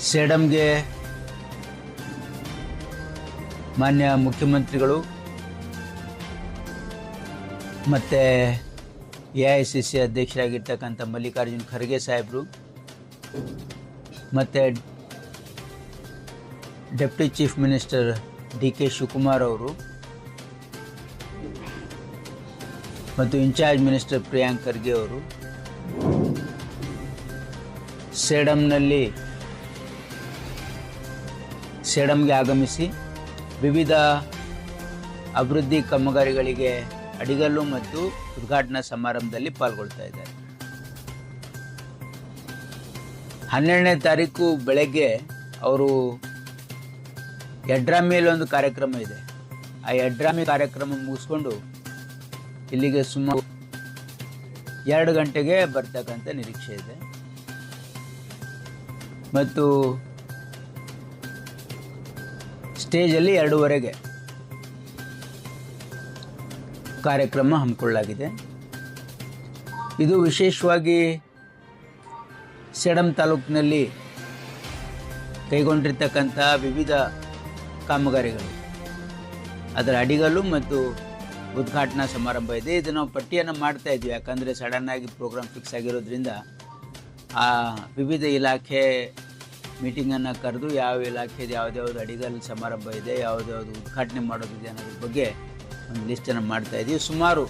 ಸೇಡಂಗೆ ಮಾನ್ಯ ಮುಖ್ಯಮಂತ್ರಿಗಳು ಮತ್ತು AICC ಅಧ್ಯಕ್ಷರಾಗಿರ್ತಕ್ಕಂಥ ಮಲ್ಲಿಕಾರ್ಜುನ್ ಖರ್ಗೆ ಸಾಹೇಬರು ಮತ್ತು deputy chief minister DK Shivakumar ಅವರು ಮತ್ತು ಇನ್ಚಾರ್ಜ್ ಮಿನಿಸ್ಟರ್ ಪ್ರಿಯಾಂಕ್ ಖರ್ಗೆ ಅವರು ಸೇಡಂಗೆ ಆಗಮಿಸಿ ವಿವಿಧ ಅಭಿವೃದ್ಧಿ ಕಾಮಗಾರಿಗಳಿಗೆ ಅಡಿಗಲ್ಲು ಮತ್ತು ಉದ್ಘಾಟನಾ ಸಮಾರಂಭದಲ್ಲಿ ಪಾಲ್ಗೊಳ್ತಾ ಇದ್ದಾರೆ. 12ನೇ ತಾರೀಕು ಬೆಳಗ್ಗೆ ಅವರು ಯಡ್ರಾಮಿಯಲ್ಲಿ ಒಂದು ಕಾರ್ಯಕ್ರಮ ಇದೆ. ಆ ಯಡ್ರಾಮಿ ಕಾರ್ಯಕ್ರಮ ಮುಗಿಸ್ಕೊಂಡು ಇಲ್ಲಿಗೆ ಸುಮಾರು 2 ಗಂಟೆಗೆ ಬರ್ತಕ್ಕಂಥ ನಿರೀಕ್ಷೆ ಇದೆ. ಮತ್ತು ಸ್ಟೇಜಲ್ಲಿ 2:30ಗೆ ಕಾರ್ಯಕ್ರಮ ಹಮ್ಮಿಕೊಳ್ಳಲಾಗಿದೆ. ಇದು ವಿಶೇಷವಾಗಿ ಸೇಡಂ ತಾಲೂಕಿನಲ್ಲಿ ಕೈಗೊಂಡಿರ್ತಕ್ಕಂಥ ವಿವಿಧ ಕಾಮಗಾರಿಗಳು, ಅದರ ಅಡಿಗಲ್ಲು ಮತ್ತು ಉದ್ಘಾಟನಾ ಸಮಾರಂಭ ಇದೆ. ಇದು ನಾವು ಪಟ್ಟಿಯನ್ನು ಮಾಡ್ತಾ ಇದ್ವಿ, ಯಾಕಂದರೆ ಸಡನ್ನಾಗಿ ಪ್ರೋಗ್ರಾಮ್ ಫಿಕ್ಸ್ ಆಗಿರೋದ್ರಿಂದ ಆ ವಿವಿಧ ಇಲಾಖೆ ಮೀಟಿಂಗನ್ನು ಕರೆದು ಯಾವ ಇಲಾಖೆದು ಯಾವುದ್ಯಾವುದು ಅಡಿಗಲ್ಲು ಸಮಾರಂಭ ಇದೆ, ಯಾವುದ್ಯಾವುದು ಉದ್ಘಾಟನೆ ಮಾಡೋದಿದೆ ಅನ್ನೋದ್ರ ಬಗ್ಗೆ ಒಂದು ಲಿಸ್ಟನ್ನು ಮಾಡ್ತಾಯಿದ್ದೀವಿ. ಸುಮಾರು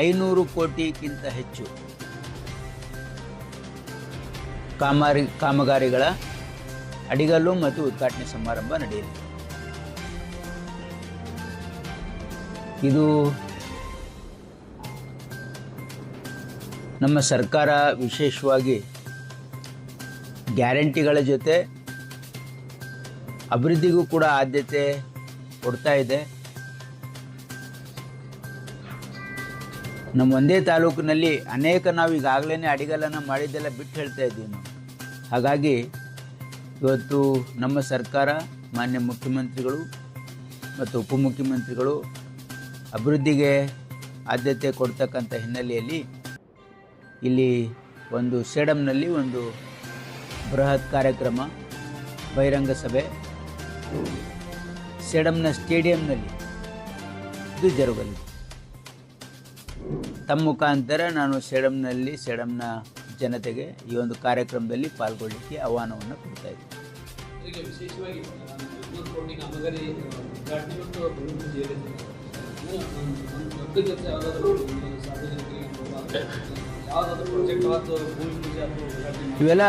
500 ಕೋಟಿಗಿಂತ ಹೆಚ್ಚು ಕಾಮಗಾರಿಗಳ ಅಡಿಗಲ್ಲು ಮತ್ತು ಉದ್ಘಾಟನೆ ಸಮಾರಂಭ ನಡೆಯಲಿದೆ. ಇದು ನಮ್ಮ ಸರ್ಕಾರ ವಿಶೇಷವಾಗಿ ಗ್ಯಾರಂಟಿಗಳ ಜೊತೆ ಅಭಿವೃದ್ಧಿಗೂ ಕೂಡ ಆದ್ಯತೆ ಕೊಡ್ತಾ ಇದೆ. ನಮ್ಮ ಒಂದೇ ತಾಲೂಕಿನಲ್ಲಿ ನಾವು ಈಗಾಗಲೇ ಅಡಿಗಲ್ಲನ್ನು ಮಾಡಿದ್ದೆಲ್ಲ ಬಿಟ್ಟು ಹೇಳ್ತಾ ಇದ್ದೀವಿ ನಾವು. ಹಾಗಾಗಿ ಇವತ್ತು ನಮ್ಮ ಸರ್ಕಾರ, ಮಾನ್ಯ ಮುಖ್ಯಮಂತ್ರಿಗಳು ಮತ್ತು ಉಪಮುಖ್ಯಮಂತ್ರಿಗಳು ಅಭಿವೃದ್ಧಿಗೆ ಆದ್ಯತೆ ಕೊಡ್ತಕ್ಕಂಥ ಹಿನ್ನೆಲೆಯಲ್ಲಿ ಇಲ್ಲಿ ಒಂದು ಸೇಡಂನಲ್ಲಿ ಒಂದು ಬೃಹತ್ ಕಾರ್ಯಕ್ರಮ, ಬಹಿರಂಗ ಸಭೆ ಸೇಡಂನ ಸ್ಟೇಡಿಯಂನಲ್ಲಿ ಇದು ಜರುಗಲಿದೆ. ತಮ್ಮ ಮುಖಾಂತರ ನಾನು ಸೇಡಂನ ಜನತೆಗೆ ಈ ಒಂದು ಕಾರ್ಯಕ್ರಮದಲ್ಲಿ ಪಾಲ್ಗೊಳ್ಳಲಿಕ್ಕೆ ಆಹ್ವಾನವನ್ನು ಕೊಡ್ತಾ ಇದ್ದೀನಿ. ಇವೆಲ್ಲ